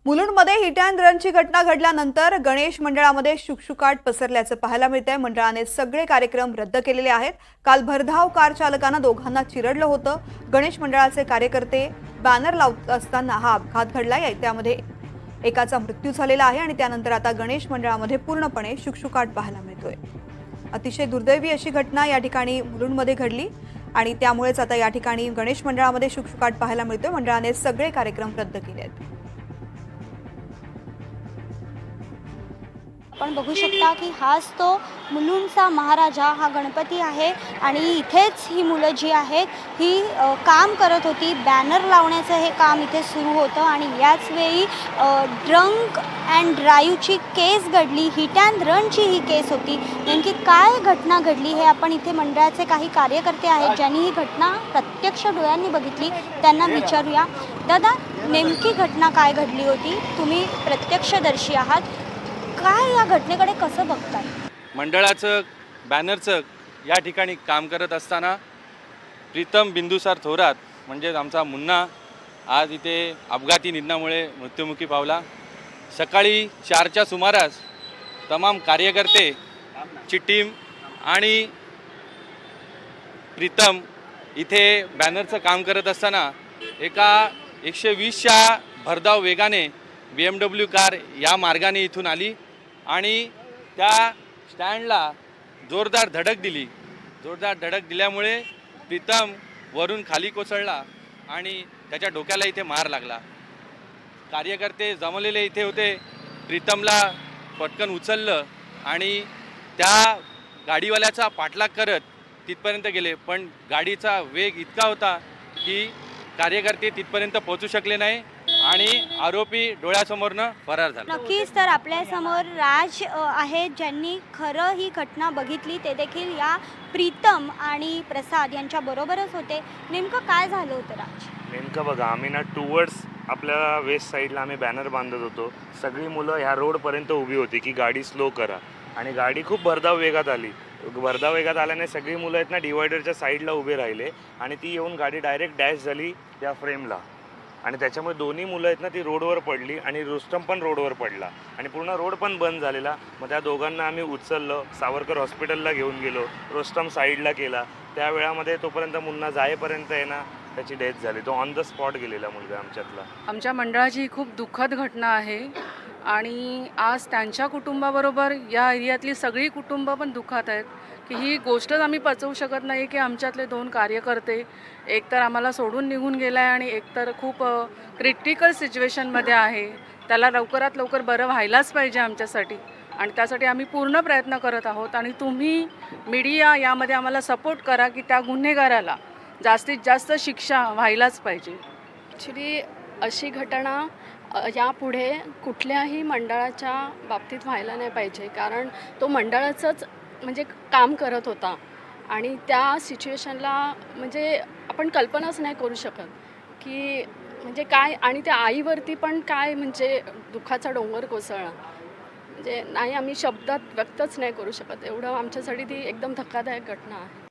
मुलुंडमध्ये hit and रनची घटना घडल्यानंतर गणेश मंडळामध्ये शुकशुकाट पसरल्याचं पाहायला मिळतंय। मंडळाने सगळे कार्यक्रम रद्द केलेले आहेत। काल भरधाव कार चालकानं दोघांना चिरडलं होतं। गणेश मंडळाचे कार्यकर्ते बॅनर लावत असताना हा अपघात घडलाय। त्यामध्ये एकाचा मृत्यू झालेला आहे आणि त्यानंतर आता गणेश मंडळामध्ये पूर्णपणे शुकशुकाट पाहायला मिळतोय। अतिशय दुर्दैवी अशी घटना या ठिकाणी मुलुंडमध्ये घडली आणि त्यामुळेच आता या ठिकाणी गणेश मंडळामध्ये शुकशुकाट पाहायला मिळतोय। मंडळाने सगळे कार्यक्रम रद्द केले आहेत। आपण बघू शकता की हाच तो मुलुंडचा महाराजा हा गणपती आहे आणि इथेच ही मुलं जी आहेत ही काम करत होती। बॅनर लावण्याचं हे काम इथे सुरू होतं आणि याच वेळी ड्रंक अँड ड्राईव्हची केस घडली। हिट अँड रनची ही केस होती। नेमकी काय घटना घडली हे आपण इथे मंडळाचे काही कार्यकर्ते आहेत ज्यांनी ही घटना प्रत्यक्ष डोळ्यांनी बघितली त्यांना विचारूया। दादा, नेमकी घटना काय घडली होती? तुम्ही प्रत्यक्षदर्शी आहात, काय या घटनेकडे कसं बघताय? मंडळाचं बॅनरचं या ठिकाणी काम करत असताना प्रीतम बिंदुसार थोरात म्हणजे आमचा मुन्ना आज इथे अपघाती निधनामुळे मृत्युमुखी पावला। सकाळी 4च्या सुमारास तमाम कार्यकर्ते ची टीम आणि प्रीतम इथे बॅनरचं काम करत असताना एका 120च्या भरधाव वेगाने BMW कार या मार्गाने इथून आली आणि त्या स्टँडला जोरदार धडक दिली। जोरदार धडक दिल्यामुळे प्रीतम वरून खाली कोसळला आणि त्याच्या डोक्याला इथे मार लागला। कार्यकर्ते जमलेले इथे होते। प्रीतमला पटकन उचललं आणि त्या गाडीवाल्याचा पाठलाग करत तिथपर्यंत गेले, पण गाडीचा वेग इतका होता की कार्यकर्ते तिथपर्यंत पोहोचू शकले नाही आणि आरोपी डोळ्यासमोरनं फरार झाला। नक्कीच, तर आपल्या समोर राज आहेत ज्यांनी खरं ही घटना बघितली। ते देखील या प्रीतम आणि प्रसाद यांच्या बरोबरच होते। नेमकं काय झालं होतं राज? नेमकं बघा, आम्ही ना टुवर्ड्स आपल्या वेस्ट साईडला आम्ही बॅनर बांधत होतो। सगळी मुलं ह्या रोडपर्यंत उभी होती की गाडी स्लो करा आणि गाडी खूप भरधाव वेगात आली। भरधाव वेगात आल्याने सगळी मुलं आहेत ना डिवायडरच्या साईडला उभे राहिले आणि ती येऊन गाडी डायरेक्ट डॅश झाली त्या फ्रेमला आणि त्याच्यामुळे दोन्ही मुलं आहेत ना ती रोडवर पडली आणि रुस्तम पण रोडवर पडला आणि पूर्ण रोड पण बंद झालेला। मग त्या दोघांना आम्ही उचललं, सावरकर हॉस्पिटलला घेऊन गेलो, रुस्तम साईडला केला। त्या वेळामध्ये तोपर्यंत मुन्ना जायपर्यंत आहे ना त्याची डेथ झाली। तो ऑन द स्पॉट गेलेला मुलगा आमच्यातला। आमच्या मंडळाची ही खूप दुःखद घटना आहे आणि आज त्यांच्या कुटुंबाबरोबर या एरियातली सगळी कुटुंब पण दुःखात आहेत की ही गोष्टच आम्ही पचवू शकत नाही की आमच्यातले 2 कार्यकर्ते एक तर आम्हाला सोडून निघून गेला आहे आणि एक तर खूप क्रिटिकल सिच्युएशनमध्ये आहे। त्याला लवकरात लवकर बरं व्हायलाच पाहिजे आमच्यासाठी आणि त्यासाठी आम्ही पूर्ण प्रयत्न करत आहोत आणि तुम्ही मीडिया यामध्ये आम्हाला सपोर्ट करा की त्या गुन्हेगाराला जास्तीत जास्त शिक्षा व्हायलाच पाहिजे। ॲक्च्युली अशी घटना यापुढे कुठल्याही मंडळाच्या बाबतीत व्हायला नाही पाहिजे, कारण तो मंडळाचंच म्हणजे काम करत होता आणि त्या सिच्युएशनला म्हणजे आपण कल्पनाच नाही करू शकत की म्हणजे काय, आणि त्या आईवरती पण काय म्हणजे दुःखाचा डोंगर कोसळला। म्हणजे नाही, आम्ही शब्दात व्यक्तच नाही करू शकत, एवढं आमच्यासाठी ती एकदम धक्कादायक घटना आहे।